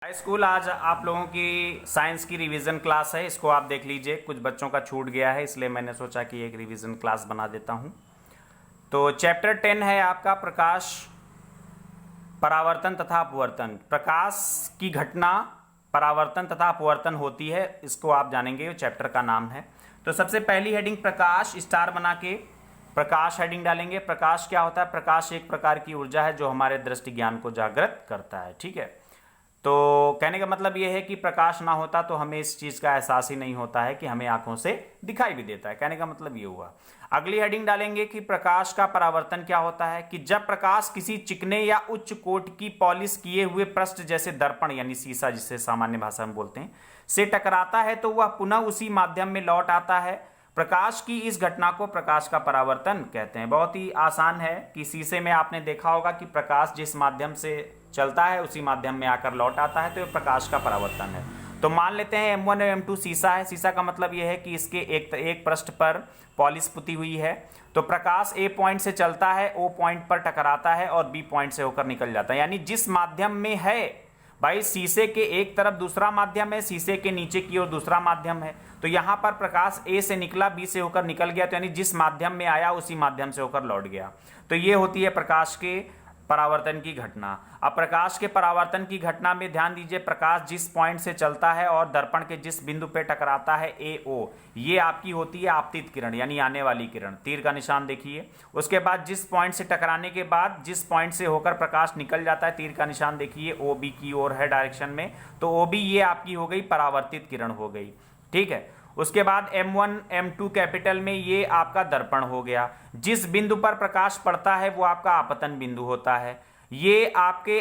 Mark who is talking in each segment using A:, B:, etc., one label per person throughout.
A: High school, आज आप लोगों की साइंस की रिवीजन क्लास है। इसको आप देख लीजिए। कुछ बच्चों का छूट गया है, इसलिए मैंने सोचा कि एक रिवीजन क्लास बना देता हूं। तो चैप्टर 10 है आपका प्रकाश, परावर्तन तथा अपवर्तन। प्रकाश की घटना परावर्तन तथा अपवर्तन होती है, इसको आप जानेंगे। चैप्टर का नाम है। तो सबसे पहली हेडिंग प्रकाश, स्टार बना के प्रकाश हेडिंग डालेंगे। प्रकाश क्या होता है? प्रकाश एक प्रकार की ऊर्जा है जो हमारे दृष्टि ज्ञान को जागृत करता है। ठीक है। तो कहने का मतलब यह है कि प्रकाश ना होता तो हमें इस चीज का एहसास ही नहीं होता है कि हमें आंखों से दिखाई भी देता है। कहने का मतलब ये हुआ। अगली हेडिंग डालेंगे कि प्रकाश का परावर्तन क्या होता है, कि जब प्रकाश किसी चिकने या उच्च कोट की पॉलिश किए हुए पृष्ठ जैसे दर्पण यानी शीशा, जिसे सामान्य भाषा में बोलते हैं, से टकराता है तो वह पुनः उसी माध्यम में लौट आता है। प्रकाश की इस घटना को प्रकाश का परावर्तन कहते हैं। बहुत ही आसान है कि शीशे में आपने देखा होगा कि प्रकाश जिस माध्यम से चलता है उसी माध्यम में आकर लौट आता है, तो ये प्रकाश का परावर्तन है। तो मान लेते हैं M1 और M2 शीशा है। शीशा का मतलब यह है कि इसके एक पृष्ठ पर पॉलिश पुती हुई है। तो प्रकाश A पॉइंट से चलता है, O पॉइंट पर टकराता है और B पॉइंट से होकर निकल जाता है। यानी जिस माध्यम में है भाई, शीशे के एक तरफ दूसरा माध्यम है, शीशे के नीचे की ओर दूसरा माध्यम है। तो यहां पर प्रकाश A से निकला, B से होकर निकल गया, तो यानी जिस माध्यम में आया उसी माध्यम से होकर लौट गया। तो ये होती है प्रकाश के परावर्तन की घटना। अब प्रकाश के परावर्तन की घटना में ध्यान दीजिए, प्रकाश जिस पॉइंट से चलता है और दर्पण के जिस बिंदु पे टकराता है AO, ये आपकी होती है आपतित किरण यानी आने वाली किरण। तीर का निशान देखिए। उसके बाद जिस पॉइंट से टकराने के बाद जिस पॉइंट से होकर प्रकाश निकल जाता है, तीर का निशान देखिए, OB की ओर है डायरेक्शन में, तो OB ये आपकी हो गई परावर्तित किरण हो गई। ठीक है। उसके बाद M1 M2 कैपिटल में ये आपका दर्पण हो गया। जिस बिंदु पर प्रकाश पड़ता है वो आपका आपतन बिंदु होता है। ये आपके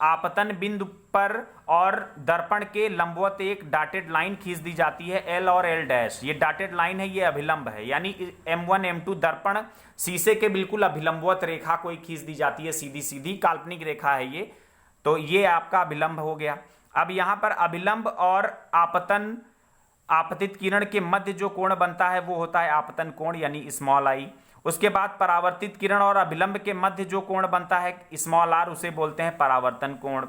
A: आपतन बिंदु पर और दर्पण के लंबवत एक डॉटेड लाइन खींच दी जाती है, L और L'। ये डॉटेड लाइन है, ये अभिलंब है। यानी M1 M2 दर्पण शीशे के बिल्कुल अभिलंबवत रेखा कोई खींच दी जाती है, सीधी सीधी काल्पनिक रेखा है ये। तो ये आपका अभिलंब हो गया। अब यहां पर अभिलंब और आपतित किरण के मध्य जो कोण बनता है वो होता है आपतन कोण यानी स्मॉल आई। उसके बाद परावर्तित किरण और अभिलंब के मध्य जो कोण बनता है स्मॉल आर, उसे बोलते हैं परावर्तन कोण।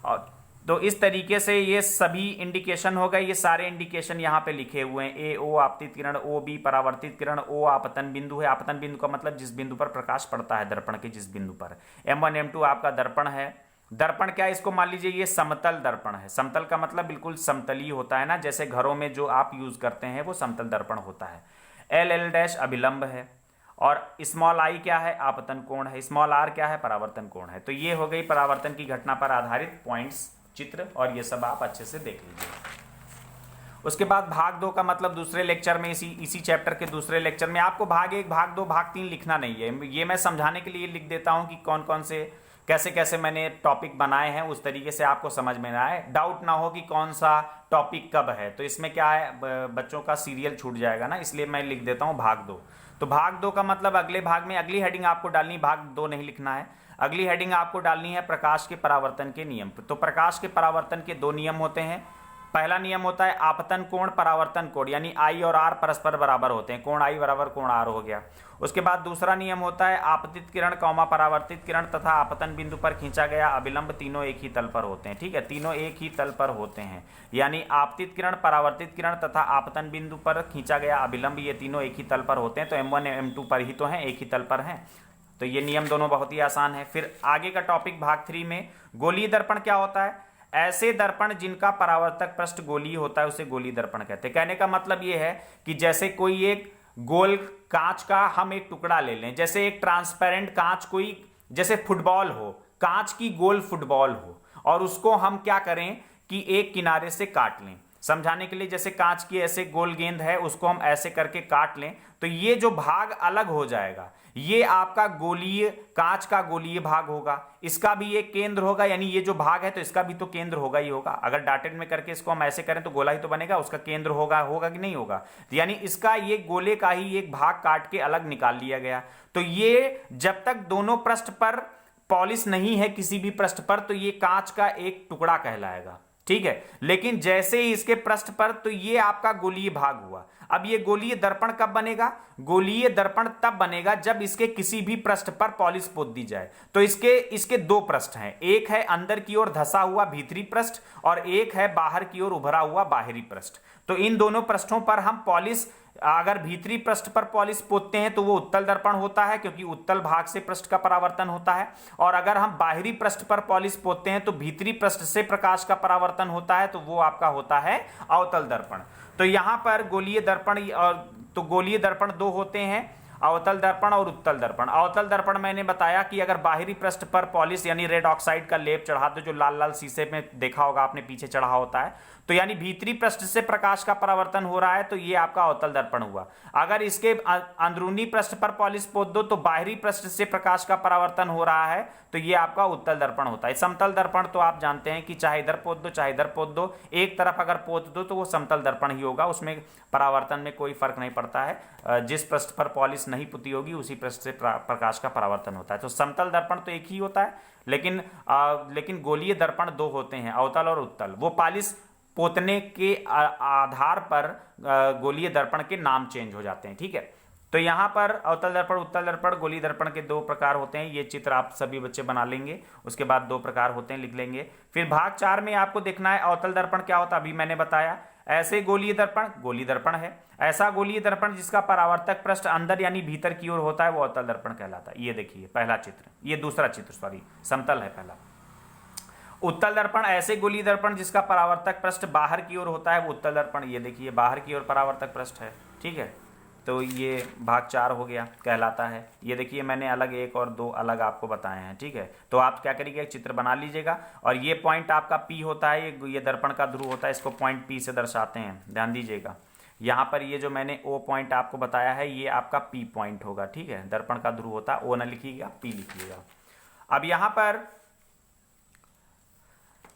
A: और तो इस तरीके से ये सभी इंडिकेशन हो गए। ये सारे इंडिकेशन यहाँ पे लिखे हुए हैं। AO आपतित किरण, OB परावर्तित किरण, O आपतन बिंदु है। आपतन बिंदु का मतलब जिस बिंदु पर प्रकाश पड़ता है, दर्पण के जिस बिंदु पर। M1 M2 आपका दर्पण है। दर्पण क्या है? इसको मान लीजिए ये समतल दर्पण है। समतल का मतलब बिल्कुल समतली होता है ना, जैसे घरों में जो आप यूज करते हैं वो समतल दर्पण होता है। L अभिलंब है और स्मॉल आई क्या है? आपतन कोण है। स्मॉल r क्या है? परावर्तन कोण है। तो ये हो गई परावर्तन की घटना पर आधारित पॉइंट्स, चित्र, और ये सब आप अच्छे से देख लीजिए। उसके बाद भाग 2 का मतलब दूसरे लेक्चर में, इसी चैप्टर के दूसरे लेक्चर में आपको भाग 1, भाग 2, भाग 3 लिखना नहीं है। ये मैं समझाने के लिए लिख देता हूं कि कौन कौन से कैसे कैसे मैंने टॉपिक बनाए हैं, उस तरीके से आपको समझ में ना आए, डाउट ना हो कि कौन सा टॉपिक कब है। तो इसमें क्या है, बच्चों का सीरियल छूट जाएगा ना, इसलिए मैं लिख देता हूं भाग 2। तो भाग 2 का मतलब अगले भाग में अगली हेडिंग आपको डालनी, भाग 2 नहीं लिखना है। अगली हेडिंग आपको डालनी है प्रकाश के परावर्तन के नियम। तो प्रकाश के परावर्तन के 2 नियम होते हैं। पहला नियम होता है आपतन कोण परावर्तन कोण, यानी I और R परस्पर बराबर होते हैं। कोण I बराबर कोण R हो गया। उसके बाद दूसरा नियम होता है आपतित किरण, परावर्तित किरण तथा आपतन बिंदु पर खींचा गया अभिलंब तीनों एक ही तल पर होते हैं। ठीक है, तीनों एक ही तल पर होते हैं। यानी आपतित किरण, परावर्तित किरण तथा आपतन बिंदु पर खींचा गया अभिलंब, ये तीनों एक ही तल पर होते हैं। तो M1 M2 पर ही तो हैं, एक ही तल पर हैं। तो ये नियम दोनों बहुत ही आसान है। फिर आगे का टॉपिक भाग 3 में, गोलीय दर्पण क्या होता है? ऐसे दर्पण जिनका परावर्तक पृष्ठ गोलीय होता है उसे गोलीय दर्पण कहते हैं। कहने का मतलब यह है कि जैसे कोई एक गोल कांच का हम एक टुकड़ा ले लें, जैसे एक ट्रांसपेरेंट कांच, कोई जैसे फुटबॉल हो, कांच की गोल फुटबॉल हो, और उसको हम क्या करें कि एक किनारे से काट लें। समझाने के लिए, जैसे कांच की ऐसे गोल गेंद है, उसको हम ऐसे करके काट लें, तो ये जो भाग अलग हो जाएगा, ये आपका गोलीय, कांच का गोलीय भाग होगा। इसका भी एक केंद्र होगा, यानी ये जो भाग है तो इसका भी तो केंद्र होगा ही होगा। अगर डॉटेड में करके इसको हम ऐसे करें तो गोला ही तो बनेगा, उसका केंद्र होगा कि नहीं होगा। तो यानी इसका ये गोले का ही एक भाग काट के अलग निकाल लिया गया। तो ये जब तक दोनों पृष्ठ पर पॉलिश नहीं है किसी भी पृष्ठ पर, तो ये कांच का एक टुकड़ा कहलाएगा। ठीक है। लेकिन जैसे ही इसके पृष्ठ पर, तो ये आपका गोलीय भाग हुआ। अब ये गोलीय दर्पण कब बनेगा? गोलीय दर्पण तब बनेगा जब इसके किसी भी पृष्ठ पर पॉलिश पोत दी जाए। तो इसके दो पृष्ठ हैं, एक है अंदर की ओर धंसा हुआ भीतरी पृष्ठ और एक है बाहर की ओर उभरा हुआ बाहरी पृष्ठ। तो इन दोनों पृष्ठों पर हम पॉलिश, अगर भीतरी पृष्ठ पर पॉलिश पोतते हैं तो वो उत्तल दर्पण होता है, क्योंकि उत्तल भाग से पृष्ठ का परावर्तन होता है। और अगर हम बाहरी पृष्ठ पर पॉलिश पोतते हैं तो भीतरी पृष्ठ से प्रकाश का परावर्तन होता है, तो वो आपका होता है अवतल दर्पण। तो यहां पर गोलीय दर्पण, तो गोलीय दर्पण दो होते हैं, अवतल दर्पण और उत्तल दर्पण। अवतल दर्पण मैंने बताया कि अगर बाहरी पृष्ठ पर पॉलिश यानी रेड ऑक्साइड का लेप चढ़ा दो, जो लाल लाल शीशे में देखा होगा आपने पीछे चढ़ा होता है, तो यानी भीतरी पृष्ठ से प्रकाश का परावर्तन हो रहा है, तो ये आपका अवतल दर्पण हुआ। अगर इसके अंदरूनी पृष्ठ पर पॉलिश पोत दो तो बाहरी पृष्ठ से प्रकाश का परावर्तन हो रहा है, तो ये आपका उत्तल दर्पण होता है। समतल दर्पण तो आप जानते हैं कि चाहे इधर पोत दो चाहे इधर पोत दो, एक तरफ अगर पोत दो तो वो समतल दर्पण ही होगा, उसमें परावर्तन में कोई फर्क नहीं पड़ता है। जिस पृष्ठ पर पॉलिश नहीं पुती होगी उसी पृष्ठ से प्रकाश का परावर्तन होता है। तो समतल दर्पण तो एक ही होता है, लेकिन गोलीय दर्पण दो होते हैं, अवतल और उत्तल। वो पॉलिश पोतने के आधार पर गोलीय दर्पण के नाम चेंज हो जाते हैं, ठीक है। तो यहां पर अवतल दर्पण, उत्तल दर्पण, गोलीय दर्पण के दो प्रकार होते हैं। ये चित्र आप सभी बच्चे बना लेंगे, उसके बाद दो प्रकार होते हैं लिख लेंगे। फिर भाग 4 में आपको देखना है अवतल दर्पण क्या होता है, अभी मैंने बताया। ऐसे गोलीय दर्पण गोलीय दर्पण है। ऐसा गोलीय दर्पण जिसका परावर्तक पृष्ठ अंदर यानी भीतर की ओर होता है वो अवतल दर्पण कहलाता है। ये देखिए पहला चित्र, ये दूसरा चित्र, सॉरी समतल है पहला। उत्तल दर्पण, ऐसे गोलीय दर्पण जिसका परावर्तक पृष्ठ बाहर की ओर होता है वो उत्तल दर्पण। ये देखिए बाहर की ओर परावर्तक पृष्ठ है, ठीक है। तो ये भाग 4 हो गया, कहलाता है। ये देखिए मैंने अलग एक और दो अलग आपको बताए हैं, ठीक है। तो आप क्या करिएगा, एक चित्र बना लीजिएगा और ये पॉइंट आपका P होता है, ये दर्पण का ध्रुव होता है, इसको पॉइंट P से दर्शाते हैं, ध्यान दीजिएगा। यहाँ पर ये जो मैंने O पॉइंट आपको बताया है ये आपका P पॉइंट होगा, ठीक है। दर्पण का ध्रुव होता है, O न लिखिएगा P लिखिएगा। अब यहाँ पर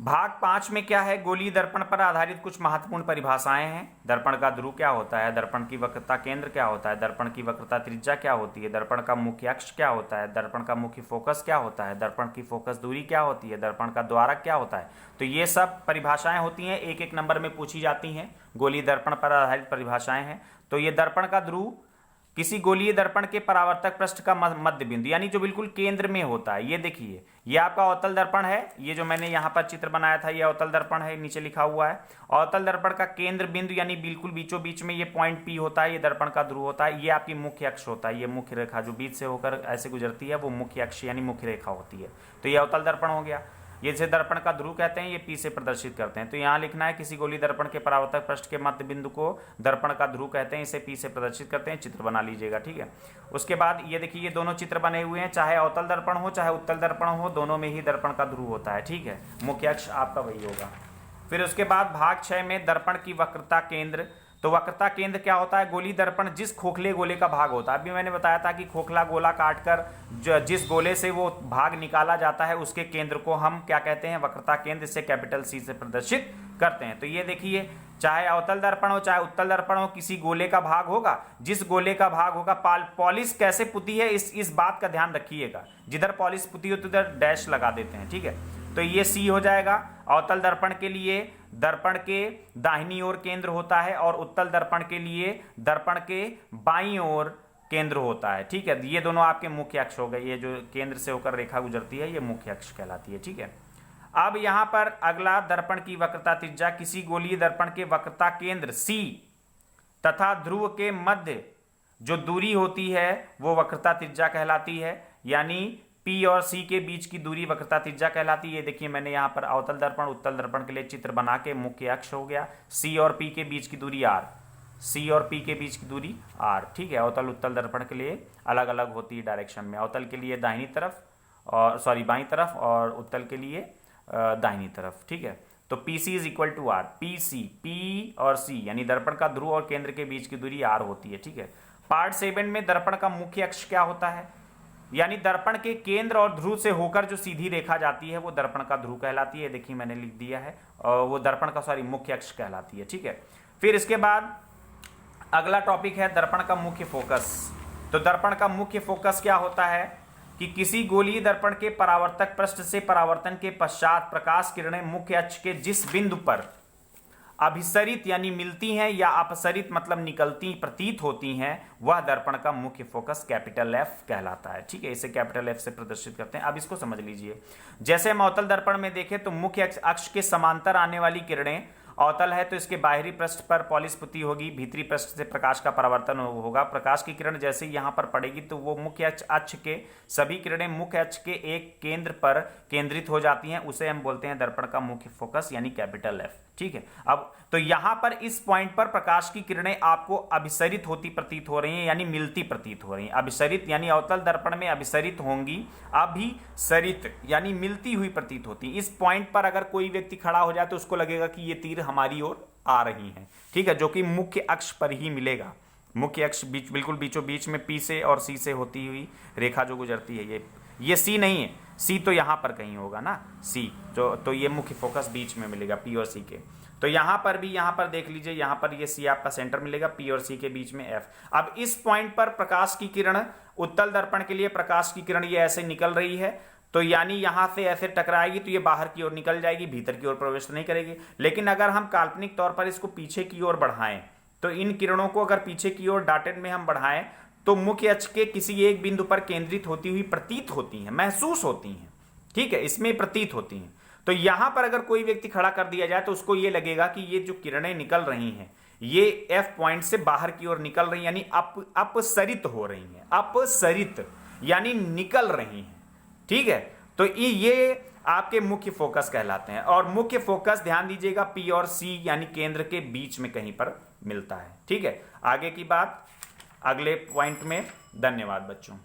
A: भाग 5 में क्या है, गोलीय दर्पण पर आधारित कुछ महत्वपूर्ण परिभाषाएं हैं। दर्पण का ध्रुव क्या होता है, दर्पण की वक्रता केंद्र क्या होता है, दर्पण की वक्रता त्रिज्या क्या होती है, दर्पण का मुख्य अक्ष क्या होता है, दर्पण का मुख्य फोकस क्या होता है, दर्पण की फोकस दूरी क्या होती है, दर्पण का द्वारक क्या होता है। तो ये सब परिभाषाएं होती हैं, एक एक नंबर में पूछी जाती हैं, गोलीय दर्पण पर आधारित परिभाषाएं हैं। तो ये दर्पण का ध्रुव किसी गोलीय दर्पण के परावर्तक पृष्ठ का मध्य बिंदु यानी जो बिल्कुल केंद्र में होता है। ये देखिए ये आपका अवतल दर्पण है, ये जो मैंने यहाँ पर चित्र बनाया था ये अवतल दर्पण है, नीचे लिखा हुआ है। अवतल दर्पण का केंद्र बिंदु यानी बिल्कुल बीचों बीच में ये पॉइंट P होता है, ये दर्पण का ध्रुव होता है। ये आपकी मुख्य अक्ष होता है, ये मुख्य रेखा जो बीच से होकर ऐसे गुजरती है वो मुख्य अक्ष यानी मुख्य रेखा होती है। तो ये अवतल दर्पण हो गया, ये जिसे दर्पण का ध्रुव कहते हैं, ये P से प्रदर्शित करते हैं। तो यहाँ लिखना है किसी गोलीय दर्पण के परावर्तक पृष्ठ के मध्य बिंदु को दर्पण का ध्रुव कहते हैं, इसे P से प्रदर्शित करते हैं। चित्र बना लीजिएगा, ठीक है। उसके बाद ये देखिए ये दोनों चित्र बने हुए हैं, चाहे अवतल दर्पण हो चाहे उत्तल दर्पण हो, दोनों में ही दर्पण का ध्रुव होता है, ठीक है। मुख्य अक्ष आपका वही होगा। फिर उसके बाद भाग 6 में दर्पण की वक्रता केंद्र। तो वक्रता केंद्र क्या होता है, गोलीय दर्पण जिस खोखले गोले का भाग होता है, अभी मैंने बताया था कि खोखला गोला काटकर जिस गोले से वो भाग निकाला जाता है उसके केंद्र को हम क्या कहते हैं, वक्रता केंद्र, इसे कैपिटल C से प्रदर्शित करते हैं। तो ये देखिए चाहे अवतल दर्पण हो चाहे उत्तल दर्पण हो, किसी गोले का भाग होगा, जिस गोले का भाग होगा पॉलिश कैसे पुती है इस बात का ध्यान रखिएगा। जिधर पॉलिश पुती हो तो उधर डैश लगा देते हैं, ठीक है। तो ये C हो जाएगा। अवतल दर्पण के लिए दर्पण के दाहिनी ओर केंद्र होता है और उत्तल दर्पण के लिए दर्पण के बाईं ओर केंद्र होता है, ठीक है। ये दोनों आपके मुख्य अक्ष हो गए, ये जो केंद्र से होकर रेखा गुजरती है ये मुख्य अक्ष कहलाती है, ठीक है। अब यहां पर अगला दर्पण की वक्रता त्रिज्या, किसी गोलीय दर्पण के वक्रता केंद्र C तथा ध्रुव के मध्य जो दूरी होती है वो वक्रता त्रिज्या कहलाती है, यानी P और C के बीच की दूरी वक्रता त्रिज्या कहलाती है। ये देखिए मैंने यहाँ पर अवतल दर्पण उत्तल दर्पण के लिए चित्र बना के मुख्य अक्ष हो गया, C और P के बीच की दूरी R, C और P के बीच की दूरी R, ठीक है। अवतल उत्तल दर्पण के लिए अलग अलग होती है डायरेक्शन में, अवतल के लिए दाहिनी तरफ और बाईं तरफ और उत्तल के लिए दाहिनी तरफ, ठीक है। तो PC is equal to R, PC P और C यानी दर्पण का ध्रुव और केंद्र के बीच की दूरी R होती है, ठीक है। पार्ट 7 में दर्पण का मुख्य अक्ष क्या होता है, यानी दर्पण के केंद्र और ध्रुव से होकर जो सीधी रेखा जाती है वो दर्पण का ध्रुव कहलाती है। देखिए मैंने लिख दिया है, और वो दर्पण का मुख्य अक्ष कहलाती है, ठीक है। फिर इसके बाद अगला टॉपिक है दर्पण का मुख्य फोकस। तो दर्पण का मुख्य फोकस क्या होता है, कि किसी गोलीय दर्पण के परावर्तक पृष्ठ से परावर्तन के पश्चात प्रकाश किरणें मुख्य अक्ष के जिस बिंदु पर अभिसरित यानी मिलती हैं या अपसरित मतलब निकलती प्रतीत होती हैं, वह दर्पण का मुख्य फोकस कैपिटल एफ कहलाता है। ठीक है, इसे कैपिटल एफ से प्रदर्शित करते हैं। अब इसको समझ लीजिए, जैसे हम अवतल दर्पण में देखें तो मुख्य अक्ष के समांतर आने वाली किरणें, अवतल है तो इसके बाहरी पृष्ठ पर पॉलिश पुती होगी, भीतरी पृष्ठ से प्रकाश का परावर्तन होगा। प्रकाश की किरण जैसे यहां पर पड़ेगी तो वो मुख्य अक्ष के सभी किरणें मुख्य अक्ष के एक केंद्र पर केंद्रित हो जाती हैं, उसे हम बोलते हैं दर्पण का मुख्य फोकस यानी कैपिटल एफ। ठीक है, अब तो यहां पर इस पॉइंट पर प्रकाश की किरणें आपको अभिसरित होती प्रतीत हो रही हैं यानी मिलती प्रतीत हो रही हैं। अभिसरित यानी अवतल दर्पण में अभिसरित होंगी, अभिसरित यानी मिलती हुई प्रतीत होती। इस पॉइंट पर अगर कोई व्यक्ति खड़ा हो जाए तो उसको लगेगा कि ये तीर हमारी ओर आ रही हैं। ठीक है, जो कि मुख्य अक्ष पर ही मिलेगा। मुख्य अक्ष बीच बिल्कुल बीचों बीच में पी से और सी से होती हुई रेखा जो गुजरती है, ये सी नहीं है, सी तो यहां पर कहीं होगा ना, सी जो, तो ये मुख्य फोकस बीच में मिलेगा पी और सी के। तो यहां पर भी, यहां पर देख लीजिए, यहां पर ये सी आपका सेंटर मिलेगा, पी और सी के बीच में एफ। अब इस पॉइंट पर प्रकाश की किरण, उत्तल दर्पण के लिए प्रकाश की किरण ये ऐसे निकल रही है, तो यानी यहां से ऐसे टकराएगी तो ये बाहर की ओर निकल जाएगी, भीतर की ओर प्रवेश नहीं करेगी। लेकिन अगर हम काल्पनिक तौर पर इसको पीछे की ओर बढ़ाएं, तो इन किरणों को अगर पीछे की ओर डॉटेड में हम बढ़ाएं तो मुख्य अक्ष के किसी एक बिंदु पर केंद्रित होती हुई प्रतीत होती हैं, महसूस होती हैं। ठीक है, इसमें प्रतीत होती हैं। तो यहां पर अगर कोई व्यक्ति खड़ा कर दिया जाए तो उसको ये लगेगा कि ये जो किरणें निकल रही हैं ये एफ पॉइंट से बाहर की ओर निकल रही यानी अपसरित हो रही हैं, अपसरित यानी निकल रही हैं। ठीक है, तो ये आपके मुख्य फोकस कहलाते हैं। और मुख्य फोकस ध्यान दीजिएगा पी और सी यानी केंद्र के बीच में कहीं पर मिलता है। ठीक है, आगे की बात अगले पॉइंट में। धन्यवाद बच्चों।